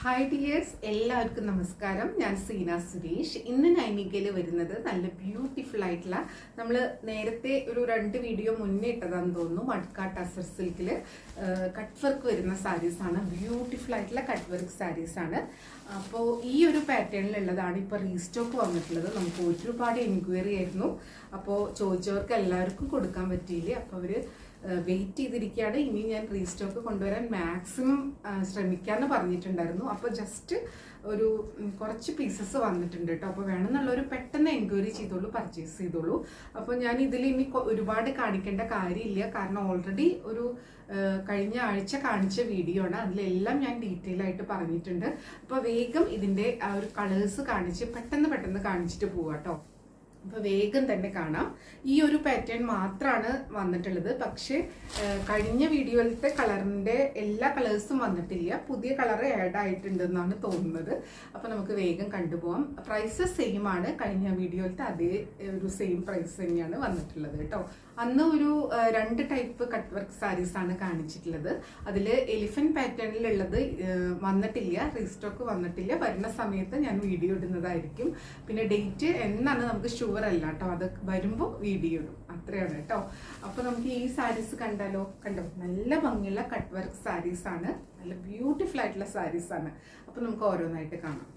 Hi dears, എല്ലാവർക്കും നമസ്കാരം. ഞാൻ സീന സുരേഷ്. ഇന്ന് നൈനികയിൽ വരുന്നത് നല്ല ബ്യൂട്ടിഫുൾ ആയിട്ടുള്ള, നമ്മൾ നേരത്തെ ഒരു 2 വീഡിയോ മുന്നേ ഇട്ടതാന്ന് തോന്നുന്നു, മഡ്കാട്ട് ടസർ സിൽക്കിൽ കട്ട് വർക്ക് വരുന്ന സാരീസാണ്. ബ്യൂട്ടിഫുൾ ആയിട്ടുള്ള കട്ട് വർക്ക് സാരീസാണ്. അപ്പോൾ ഈ ഒരു പാറ്റേണിലുള്ളതാണ് ഇപ്പോൾ റീസ്റ്റോക്ക് വന്നിട്ടുള്ളത്. നമുക്ക് ഒരുപാട് എൻക്വയറി ആയിരുന്നു. അപ്പോൾ ചോദിച്ചവർക്ക് എല്ലാവർക്കും കൊടുക്കാൻ പറ്റിയില്ല. അപ്പോൾ അവർ വെയിറ്റ് ചെയ്തിരിക്കുകയാണ്. ഇനി ഞാൻ റീസ്റ്റോക്ക് കൊണ്ടുവരാൻ മാക്സിമം ശ്രമിക്കാമെന്ന് പറഞ്ഞിട്ടുണ്ടായിരുന്നു. അപ്പോൾ ജസ്റ്റ് ഒരു കുറച്ച് പീസസ് വന്നിട്ടുണ്ട് കേട്ടോ. അപ്പോൾ വേണമെന്നുള്ളൊരു പെട്ടെന്ന് എൻക്വയറി ചെയ്തോളൂ, പർച്ചേസ് ചെയ്തോളൂ. അപ്പോൾ ഞാൻ ഇതിൽ ഇനി ഒരുപാട് കാണിക്കേണ്ട കാര്യമില്ല, കാരണം ഓൾറെഡി ഒരു കഴിഞ്ഞ ആഴ്ച കാണിച്ച വീഡിയോ ആണ്. അതിലെല്ലാം ഞാൻ ഡീറ്റെയിൽ ആയിട്ട് പറഞ്ഞിട്ടുണ്ട്. അപ്പോൾ വേഗം ഇതിൻ്റെ ആ ഒരു കളേഴ്സ് കാണിച്ച് പെട്ടെന്ന് കാണിച്ചിട്ട് പോവാം കേട്ടോ. അപ്പോൾ വേഗം തന്നെ കാണാം. ഈ ഒരു പാറ്റേൺ മാത്രമാണ് വന്നിട്ടുള്ളത്. പക്ഷേ കഴിഞ്ഞ വീഡിയോയിലത്തെ കളറിൻ്റെ എല്ലാ കളേഴ്സും വന്നിട്ടില്ല. പുതിയ കളർ ആഡ് ആയിട്ടുണ്ടെന്നാണ് തോന്നുന്നത്. അപ്പോൾ നമുക്ക് വേഗം കണ്ടുപോകാം. പ്രൈസ് സെയിം ആണ്. കഴിഞ്ഞ വീഡിയോയിലത്തെ അതേ ഒരു സെയിം പ്രൈസ് തന്നെയാണ് വന്നിട്ടുള്ളത് കേട്ടോ. അന്ന് ഒരു 2 ടൈപ്പ് കട്ട് വർക്ക് സാരീസ് ആണ് കാണിച്ചിട്ടുള്ളത്. അതിൽ എലിഫന്റ് പാറ്റേണിലുള്ളത് വന്നിട്ടില്ല, റീസ്റ്റോക്ക് വന്നിട്ടില്ല. വരുന്ന സമയത്ത് ഞാൻ വീഡിയോ ഇടുന്നതായിരിക്കും. പിന്നെ ഡേറ്റ് എന്നാണ് നമുക്ക് ഷുവർ അല്ല കേട്ടോ. അത് വരുമ്പോൾ വീഡിയോ ഇടും, അത്രയാണ് കേട്ടോ. അപ്പോൾ നമുക്ക് ഈ സാരീസ് കണ്ടോ. നല്ല ഭംഗിയുള്ള കട്ട് വർക്ക് സാരീസ് ആണ്. നല്ല ബ്യൂട്ടിഫുൾ ആയിട്ടുള്ള സാരീസ് ആണ്. അപ്പോൾ നമുക്ക് ഓരോന്നായിട്ട് കാണാം.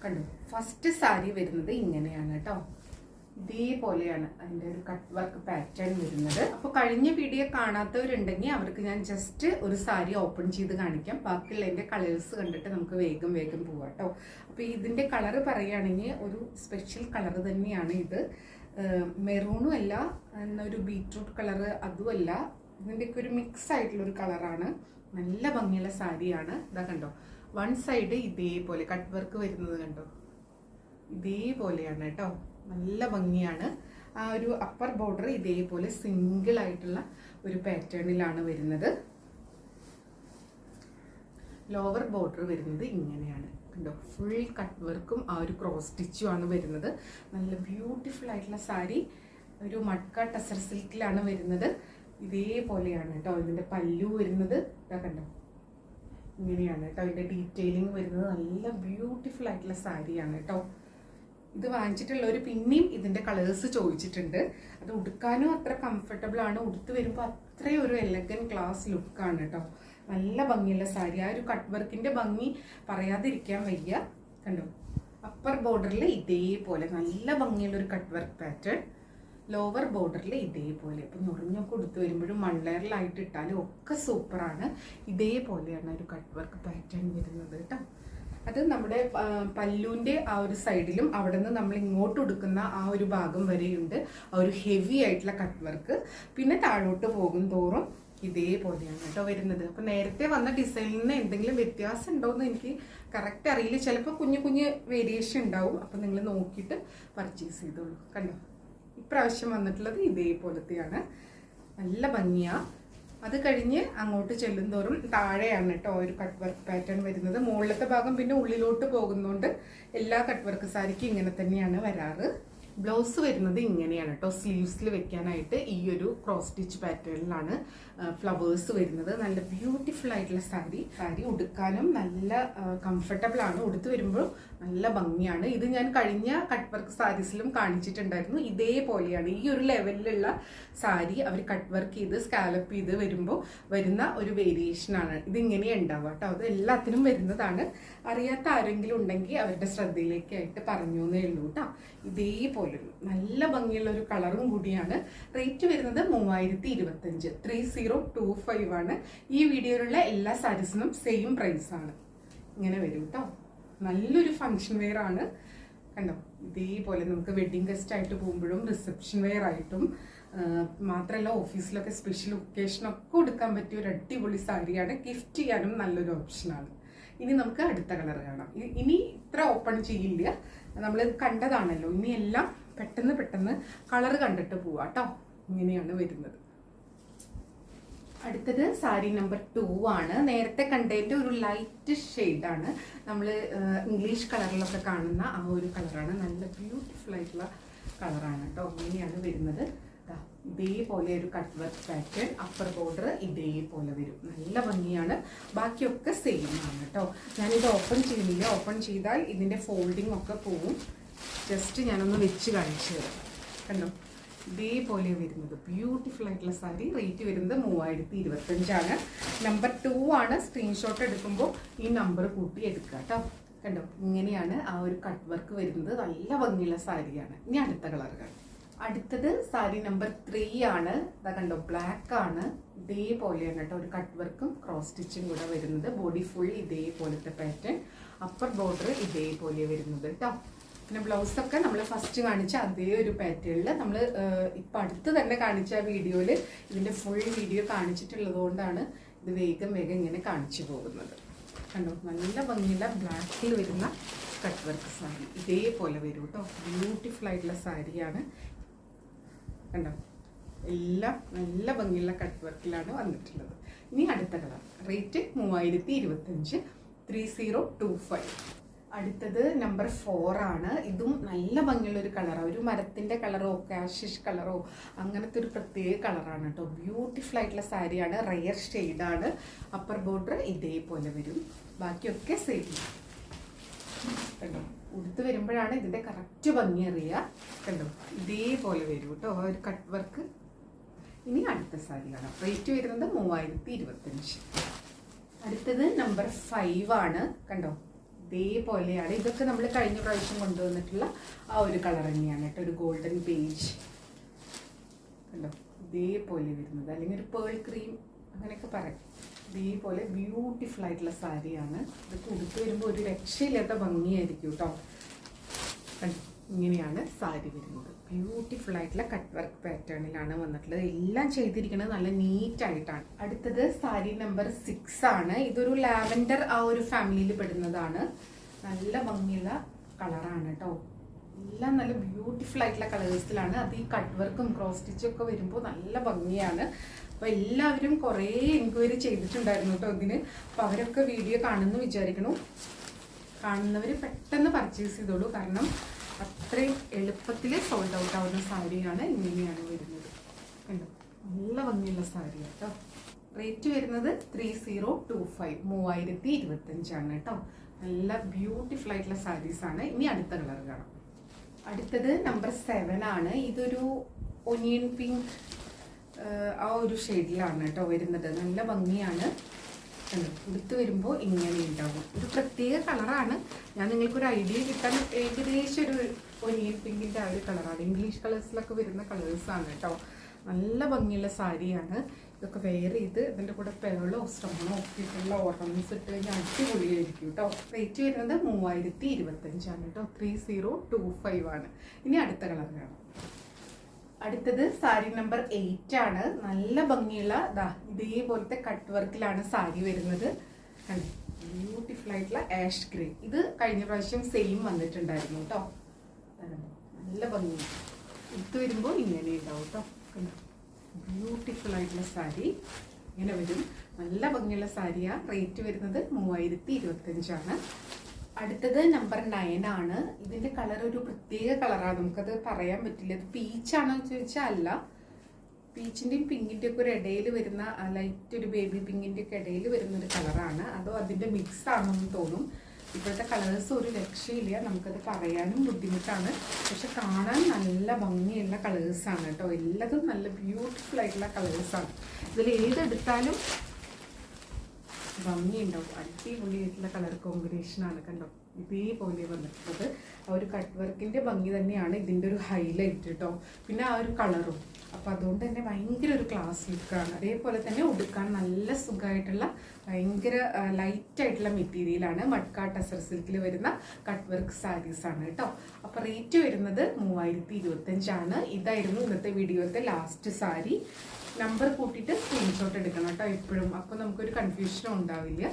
കണ്ടോ, ഫസ്റ്റ് സാരി വരുന്നത് ഇങ്ങനെയാണ് കേട്ടോ. ഇതേപോലെയാണ് അതിൻ്റെ ഒരു കട്ട് വർക്ക് പാറ്റേൺ വരുന്നത്. അപ്പോൾ കഴിഞ്ഞ വീഡിയോ കാണാത്തവരുണ്ടെങ്കിൽ അവർക്ക് ഞാൻ ജസ്റ്റ് ഒരു സാരി ഓപ്പൺ ചെയ്ത് കാണിക്കാം. ബാക്കിയുള്ള എൻ്റെ കളേഴ്സ് കണ്ടിട്ട് നമുക്ക് വേഗം പോവാം കേട്ടോ. അപ്പോൾ ഇതിൻ്റെ കളറ് പറയുകയാണെങ്കിൽ ഒരു സ്പെഷ്യൽ കളർ തന്നെയാണ് ഇത്. മെറൂണും അല്ല, എന്നൊരു ബീട്രൂട്ട് കളറ് അതുമല്ല, ഇതിൻ്റെയൊക്കെ ഒരു മിക്സ് ആയിട്ടുള്ളൊരു കളറാണ്. നല്ല ഭംഗിയുള്ള സാരിയാണ്. ഇതാ കണ്ടോ, വൺ സൈഡ് ഇതേപോലെ കട്ട് വർക്ക് വരുന്നത് കണ്ടോ, ഇതേപോലെയാണ് കേട്ടോ. നല്ല ഭംഗിയാണ്. ആ ഒരു അപ്പർ ബോർഡർ ഇതേപോലെ സിംഗിൾ ആയിട്ടുള്ള ഒരു പാറ്റേണിലാണ് വരുന്നത്. ലോവർ ബോർഡർ വരുന്നത് ഇങ്ങനെയാണ് കണ്ടോ. ഫുൾ കട്ട് വർക്കും ആ ഒരു ക്രോസ് സ്റ്റിച്ചും ആണ് വരുന്നത്. നല്ല ബ്യൂട്ടിഫുൾ ആയിട്ടുള്ള സാരി. ഒരു മഡ്കാട്ട് ടസർ സിൽക്കിലാണ് വരുന്നത്. ഇതേപോലെയാണ് കേട്ടോ ഇതിൻ്റെ പല്ലു വരുന്നത്. ഇതാ കണ്ടോ, ഇങ്ങനെയാണ് കേട്ടോ ഇതിൻ്റെ ഡീറ്റെയിലിംഗ് വരുന്നത്. നല്ല ബ്യൂട്ടിഫുൾ ആയിട്ടുള്ള സാരിയാണ് കേട്ടോ. ഇത് വാങ്ങിച്ചിട്ടുള്ളവർ പിന്നെയും ഇതിൻ്റെ കളേഴ്സ് ചോദിച്ചിട്ടുണ്ട്. അത് ഉടുക്കാനും അത്ര കംഫർട്ടബിൾ ആണ്. ഉടുത്ത് വരുമ്പോൾ അത്രയും ഒരു എലഗൻ ക്ലാസ് ലുക്കാണ് കേട്ടോ. നല്ല ഭംഗിയുള്ള സാരി. ആ ഒരു കട്ട് വർക്കിൻ്റെ ഭംഗി പറയാതിരിക്കാൻ വയ്യ. കണ്ടോ, അപ്പർ ബോർഡറിൽ ഇതേപോലെ നല്ല ഭംഗിയുള്ള ഒരു കട്ട് വർക്ക് പാറ്റേൺ. ലോവർ ബോർഡറിൽ ഇതേപോലെ. അപ്പം നുറഞ്ഞൊക്കെ ഉടുത്ത് വരുമ്പോഴും മൺലെയറിലായിട്ട് ഇട്ടാലും ഒക്കെ സൂപ്പറാണ്. ഇതേപോലെയാണ് ഒരു കട്ട് വർക്ക് പാറ്റേൺ വരുന്നത് കേട്ടോ. അത് നമ്മുടെ പല്ലുവിൻ്റെ ആ ഒരു സൈഡിലും അവിടെ നിന്ന് നമ്മൾ ഇങ്ങോട്ട് കൊടുക്കുന്ന ആ ഒരു ഭാഗം വരെയുണ്ട് ആ ഒരു ഹെവി ആയിട്ടുള്ള കട്ട് വർക്ക്. പിന്നെ താഴോട്ട് പോകും തോറും ഇതേപോലെയാണ് കേട്ടോ വരുന്നത്. അപ്പം നേരത്തെ വന്ന ഡിസൈനിൽ നിന്ന് എന്തെങ്കിലും വ്യത്യാസം ഉണ്ടോയെന്ന് എനിക്ക് കറക്റ്റ് അറിയില്ല. ചിലപ്പോൾ കുഞ്ഞു വേരിയേഷൻ ഉണ്ടാവും. അപ്പം നിങ്ങൾ നോക്കിയിട്ട് പർച്ചേസ് ചെയ്തോളൂ. കണ്ടോ, ഇപ്രാവശ്യം വന്നിട്ടുള്ളത് ഇതേപോലത്തെയാണ്. നല്ല ഭംഗിയാണ്. അത് കഴിഞ്ഞ് അങ്ങോട്ട് ചെല്ലും തോറും താഴെയാണ് കേട്ടോ ഒരു കട്ട് വർക്ക് പാറ്റേൺ വരുന്നത്. മുകളിലത്തെ ഭാഗം പിന്നെ ഉള്ളിലോട്ട് പോകുന്നതുകൊണ്ട് എല്ലാ കട്ട് വർക്ക് സാരിക്കും ഇങ്ങനെ തന്നെയാണ് വരാറ്. ബ്ലൗസ് വരുന്നത് ഇങ്ങനെയാണ് കേട്ടോ. സ്ലീവ്സിൽ വെക്കാനായിട്ട് ഈ ഒരു ക്രോസ് സ്റ്റിച്ച് പാറ്റേണിലാണ് ഫ്ലവേഴ്സ് വരുന്നത്. നല്ല ബ്യൂട്ടിഫുൾ ആയിട്ടുള്ള സാരി ഉടുക്കാനും നല്ല കംഫർട്ടബിൾ ആണ്. ഉടുത്ത് വരുമ്പോൾ നല്ല ഭംഗിയാണ്. ഇത് ഞാൻ കഴിഞ്ഞ കട്ട് വർക്ക് സാരീസിലും കാണിച്ചിട്ടുണ്ടായിരുന്നു. ഇതേപോലെയാണ് ഈ ഒരു ലെവലിലുള്ള സാരി അവർ കട്ട് വർക്ക് ചെയ്ത് സ്കാലപ്പ് ചെയ്ത് വരുമ്പോൾ വരുന്ന ഒരു വേരിയേഷനാണ്. ഇതിങ്ങനെയാണ് ഉണ്ടാവുക കേട്ടോ. അത് എല്ലാത്തിനും വരുന്നതാണ്. അറിയാത്ത ആരെങ്കിലും ഉണ്ടെങ്കിൽ അവരുടെ ശ്രദ്ധയിലേക്കായിട്ട് പറഞ്ഞു എന്നേ ഉള്ളൂ കേട്ടോ. ഇതേപോലെ നല്ല ഭംഗിയുള്ള ഒരു കളറും കൂടിയാണ്. റേറ്റ് വരുന്നത് 3025, 3025 ആണ്. ഈ വീഡിയോയിലുള്ള എല്ലാ സാരീസിനും സെയിം പ്രൈസ് ആണ്. ഇങ്ങനെ വരും കേട്ടോ. നല്ലൊരു ഫങ്ഷൻ വെയർ ആണ്. കണ്ടോ, ഇതേപോലെ നമുക്ക് വെഡിങ് ഗസ്റ്റ് ആയിട്ട് പോകുമ്പോഴും റിസപ്ഷൻ വെയർ ആയിട്ടും മാത്രമല്ല ഓഫീസിലൊക്കെ സ്പെഷ്യൽ ഒക്കേഷനൊക്കെ കൊടുക്കാൻ പറ്റിയ ഒരു അടിപൊളി സാരിയാണ്. ഗിഫ്റ്റ് ചെയ്യാനും നല്ലൊരു ഓപ്ഷനാണ്. ഇനി നമുക്ക് അടുത്ത കളർ കാണാം. ഇനി ഇത്ര ഓപ്പൺ ചെയ്യില്ല, നമ്മൾ കണ്ടതാണല്ലോ. ഇനി എല്ലാം പെട്ടെന്ന് കളർ കണ്ടിട്ട് പോവാം കേട്ടോ. ഇങ്ങനെയാണ് വരുന്നത്. അടുത്തത് സാരി നമ്പർ 2 ആണ്. നേരത്തെ കണ്ടതിൻ്റെ ഒരു ലൈറ്റ് ഷെയ്ഡാണ്. നമ്മൾ ഇംഗ്ലീഷ് കളറിലൊക്കെ കാണുന്ന ആ ഒരു കളറാണ്. നല്ല ബ്യൂട്ടിഫുൾ ആയിട്ടുള്ള കളറാണ് കേട്ടോ. ഇങ്ങനെയാണ് വരുന്നത്. ഇതേപോലെ ഒരു cut work pattern, upper border ഇതേപോലെ വരും. നല്ല ഭംഗിയാണ്. ബാക്കിയൊക്കെ സെയിം ആണ് കേട്ടോ. ഞാനിത് ഓപ്പൺ ചെയ്യുന്നില്ല. ഓപ്പൺ ചെയ്താൽ ഇതിൻ്റെ ഫോൾഡിംഗ് ഒക്കെ പോവും. ജസ്റ്റ് ഞാനൊന്ന് വെച്ച് കാണിച്ചു തരാം. കണ്ടോ, ഇതേപോലെ വരുന്നത് ബ്യൂട്ടിഫുൾ ആയിട്ടുള്ള സാരി. റേറ്റ് വരുന്നത് 3025 നമ്പർ 2 ആണ്. സ്ക്രീൻഷോട്ട് എടുക്കുമ്പോൾ ഈ നമ്പർ കൂട്ടി എടുക്കുക കേട്ടോ. കണ്ടോ, ഇങ്ങനെയാണ് ആ ഒരു കട്ട് വർക്ക് വരുന്നത്. നല്ല ഭംഗിയുള്ള സാരിയാണ്. ഇനി അടുത്ത കളർ കാണാം. അടുത്തത് സാരി നമ്പർ 3 ആണ്. ഇതാ കണ്ടോ, ബ്ലാക്ക് ആണ്. ഇതേപോലെയാണ് കേട്ടോ ഒരു കട്ട് വർക്കും ക്രോസ് സ്റ്റിച്ചും കൂടെ വരുന്നത്. ബോഡി ഫുൾ ഇതേപോലത്തെ പാറ്റേൺ, അപ്പർ ബോർഡർ ഇതേപോലെ വരുന്നത് കേട്ടോ. പിന്നെ ബ്ലൗസൊക്കെ നമ്മൾ ഫസ്റ്റ് കാണിച്ച അതേ ഒരു പാറ്റേണിൽ നമ്മൾ ഇപ്പം അടുത്ത് തന്നെ കാണിച്ച വീഡിയോയിൽ ഇതിൻ്റെ ഫുൾ വീഡിയോ കാണിച്ചിട്ടുള്ളത് കൊണ്ടാണ് ഇത് വേഗം ഇങ്ങനെ കാണിച്ചു പോകുന്നത്. കണ്ടോ, നല്ല ഭംഗിയുള്ള ബ്ലാക്കിൽ വരുന്ന കട്ട് വർക്ക് സാരി ഇതേപോലെ വരും കേട്ടോ. ബ്യൂട്ടിഫുൾ ആയിട്ടുള്ള സാരിയാണ്. കണ്ടോ, എല്ലാം നല്ല ഭംഗിയുള്ള കട്ട് വർക്കിലാണ് വന്നിട്ടുള്ളത്. ഇനി അടുത്ത കളർ. റേറ്റ് 3025, 3025. അടുത്തത് നമ്പർ 4 ആണ്. ഇതും നല്ല ഭംഗിയുള്ള ഒരു കളറാണ്. ഒരു മരത്തിൻ്റെ കളറോ കാഷിഷ് കളറോ അങ്ങനത്തെ ഒരു പ്രത്യേക കളറാണ് കേട്ടോ. ബ്യൂട്ടിഫുൾ ആയിട്ടുള്ള സാരിയാണ്. റെയർ ഷെയ്ഡാണ്. അപ്പർ ബോർഡർ ഇതേപോലെ വരും. ബാക്കിയൊക്കെ സെയിം. കണ്ടോ, ഉടുത്ത് വരുമ്പോഴാണ് ഇതിൻ്റെ കറക്റ്റ് ഭംഗി അറിയുക. കണ്ടോ, ഇതേപോലെ വരും കേട്ടോ ആ ഒരു കട്ട് വർക്ക്. ഇനി അടുത്ത സാരി കാണാം. റേറ്റ് വരുന്നത് 3025. അടുത്തത് നമ്പർ 5 ആണ്. കണ്ടോ, ഇതേപോലെയാണ്. ഇതൊക്കെ നമ്മൾ കഴിഞ്ഞ പ്രാവശ്യം കൊണ്ടുവന്നിട്ടുള്ള ആ ഒരു കളർ തന്നെയാണ് കേട്ടോ. ഒരു ഗോൾഡൻ ബേജ്. കണ്ടോ, ഇതേപോലെ വരുന്നത്, അല്ലെങ്കിൽ ഒരു പേൾ ക്രീം അങ്ങനെയൊക്കെ പറയാം. ഇതേപോലെ ബ്യൂട്ടിഫുൾ ആയിട്ടുള്ള സാരിയാണ്. ഇത് ഉടുത്ത് വരുമ്പോൾ ഒരു രക്ഷയില്ലാത്ത ഭംഗിയായിരിക്കും കേട്ടോ. ഇങ്ങനെയാണ് സാരി വരുന്നത്. ബ്യൂട്ടിഫുൾ ആയിട്ടുള്ള കട്ട് വർക്ക് പാറ്റേണിലാണ് വന്നിട്ടുള്ളത്. എല്ലാം ചെയ്തിരിക്കുന്നത് നല്ല നീറ്റായിട്ടാണ്. അടുത്തത് സാരി നമ്പർ 6 ആണ്. ഇതൊരു ലാവൻഡർ ആ ഒരു ഫാമിലിയിൽ പെടുന്നതാണ്. നല്ല ഭംഗിയുള്ള കളറാണ് കേട്ടോ. എല്ലാം നല്ല ബ്യൂട്ടിഫുൾ ആയിട്ടുള്ള കളേഴ്സിലാണ്. അത് ഈ കട്ട് വർക്കും ക്രോസ് സ്റ്റിച്ചും ഒക്കെ വരുമ്പോൾ നല്ല ഭംഗിയാണ്. അപ്പോൾ എല്ലാവരും കുറേ എൻക്വയറി ചെയ്തിട്ടുണ്ടായിരുന്നു കേട്ടോ ഇതിന്. അപ്പോൾ അവരൊക്കെ വീഡിയോ കാണുമെന്ന് വിചാരിക്കണം. കാണുന്നവർ പെട്ടെന്ന് പർച്ചേസ് ചെയ്തോളൂ. കാരണം അത്രയും എളുപ്പത്തിൽ സോൾഡ് ഔട്ട് ആവുന്ന സാരിയാണ്. ഇങ്ങനെയാണ് വരുന്നത്. കണ്ടോ, നല്ല ഭംഗിയുള്ള സാരി കേട്ടോ. റേറ്റ് വരുന്നത് 3025, 3025 കേട്ടോ. നല്ല ബ്യൂട്ടിഫുൾ ആയിട്ടുള്ള സാരീസാണ്. ഇനി അടുത്ത കളർ കാണാം. അടുത്തത് നമ്പർ 7 ആണ്. ഇതൊരു ഒനിയൻ പിങ്ക് ആ ഒരു ഷെയ്ഡിലാണ് കേട്ടോ വരുന്നത്. നല്ല ഭംഗിയാണ്. ഉടുത്ത് വരുമ്പോൾ ഇങ്ങനെ ഉണ്ടാവും. ഒരു പ്രത്യേക കളറാണ്. ഞാൻ നിങ്ങൾക്കൊരു ഐഡിയ കിട്ടാൻ ഏകദേശം ഒരു ഒനിയൻ പിങ്കിൻ്റെ ആ ഒരു കളറാണ്. ഇംഗ്ലീഷ് കളേഴ്സിലൊക്കെ വരുന്ന കളേഴ്സാണ് കേട്ടോ. നല്ല ഭംഗിയുള്ള സാരിയാണ്. ഇതൊക്കെ വെയർ ചെയ്ത് ഇതിൻ്റെ കൂടെ പേളോ സ്റ്റോണോ ഒക്കെ ഇട്ടുള്ള ഓർണമെന്റ്സ് ഇട്ട് കഴിഞ്ഞാൽ അടിപൊളിയായിരിക്കും കേട്ടോ. റേറ്റ് വരുന്നത് 3025 കേട്ടോ. 3025 ആണ്. ഇനി അടുത്ത കളർ കാണാം. അടുത്തത് സാരി നമ്പർ 8 ആണ്. നല്ല ഭംഗിയുള്ള ഇതേപോലത്തെ കട്ട് വർക്കിലാണ് സാരി വരുന്നത്. ബ്യൂട്ടിഫുൾ ആയിട്ടുള്ള ആഷ് ഗ്രേ. ഇത് കഴിഞ്ഞ പ്രാവശ്യം സെയിം വന്നിട്ടുണ്ടായിരുന്നു കേട്ടോ. നല്ല ഭംഗി. ഇത് വരുമ്പോൾ ഇങ്ങനെ ഉണ്ടാവും കേട്ടോ. ബ്യൂട്ടിഫുൾ ആയിട്ടുള്ള സാരി ഇങ്ങനെ വരും. നല്ല ഭംഗിയുള്ള സാരിയാണ്. റേറ്റ് വരുന്നത് 3025 ആണ്. അടുത്തത് നമ്പർ 9 ആണ്. ഇതിന്റെ കളർ ഒരു പ്രത്യേക കളറാണ്. നമുക്കത് പറയാൻ പറ്റില്ല. ഇത് പീച്ചാണോ ചോദിച്ചാൽ അല്ല. പീച്ചിന്റെയും പിങ്കിന്റെയും ഒക്കെ ഒരു ഇടയിൽ വരുന്ന ലൈറ്റ് ഒരു ബേബി പിങ്കിന്റെ ഒക്കെ ഇടയിൽ വരുന്ന ഒരു കളറാണ്. അതോ അതിന്റെ മിക്സ് ആണെന്ന് തോന്നും. ഇപ്പോഴത്തെ കളേഴ്സ് ഒരു രക്ഷയില്ല. നമുക്കത് പറയാനും ബുദ്ധിമുട്ടാണ്. പക്ഷെ കാണാൻ നല്ല ഭംഗിയുള്ള കളേഴ്സാണ് കേട്ടോ. എല്ലാതും നല്ല ബ്യൂട്ടിഫുൾ ആയിട്ടുള്ള കളേഴ്സാണ്. ഇതിൽ ഏതെടുത്താലും ഭംഗിയുണ്ടാവും. അടിപൊളിയായിട്ടുള്ള കളർ കോമ്പിനേഷനാണ്. കണ്ടോ, ഇതേപോലെ വന്നിട്ടുള്ളത്. ആ ഒരു കട്ട് വർക്കിന്റെ ഭംഗി തന്നെയാണ് ഇതിന്റെ ഒരു ഹൈലൈറ്റ് കേട്ടോ. പിന്നെ ആ ഒരു കളറും. അപ്പം അതുകൊണ്ട് തന്നെ ഭയങ്കര ഒരു ക്ലാസ് ലുക്കാണ്. അതേപോലെ തന്നെ ഉടുക്കാൻ നല്ല സുഖമായിട്ടുള്ള ഭയങ്കര ലൈറ്റായിട്ടുള്ള മെറ്റീരിയലാണ്. മഡ്ക ടസർ സിൽക്കിൽ വരുന്ന കട്ട് വർക്ക് സാരീസാണ് കേട്ടോ. അപ്പോൾ റേറ്റ് വരുന്നത് 3025 ആണ്. ഇതായിരുന്നു ഇന്നത്തെ വീഡിയോത്തെ ലാസ്റ്റ് സാരി. നമ്പർ കൂട്ടിയിട്ട് സ്ക്രീൻഷോട്ട് എടുക്കണം കേട്ടോ എപ്പോഴും. അപ്പോൾ നമുക്കൊരു കൺഫ്യൂഷനും ഉണ്ടാവില്ല.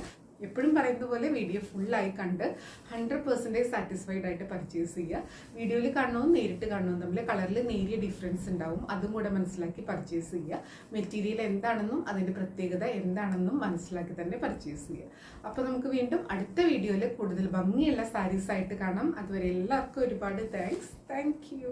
എപ്പോഴും പറയുന്നത് പോലെ വീഡിയോ ഫുള്ളായി കണ്ട് 100% സാറ്റിസ്ഫൈഡ് ആയിട്ട് പർച്ചേസ് ചെയ്യുക. വീഡിയോയിൽ കാണണമെന്നും നേരിട്ട് കാണണമെന്നും തമ്മിൽ കളറിൽ നേരിയ ഡിഫറൻസ് ഉണ്ടാവും. അതും കൂടെ മനസ്സിലാക്കി പർച്ചേസ് ചെയ്യുക. മെറ്റീരിയൽ എന്താണെന്നും അതിൻ്റെ പ്രത്യേകത എന്താണെന്നും മനസ്സിലാക്കി തന്നെ പർച്ചേസ് ചെയ്യുക. അപ്പോൾ നമുക്ക് വീണ്ടും അടുത്ത വീഡിയോയിൽ കൂടുതൽ ഭംഗിയുള്ള സാരീസ് ആയിട്ട് കാണാം. അതുവരെ എല്ലാവർക്കും ഒരുപാട് താങ്ക്സ്. Thank you.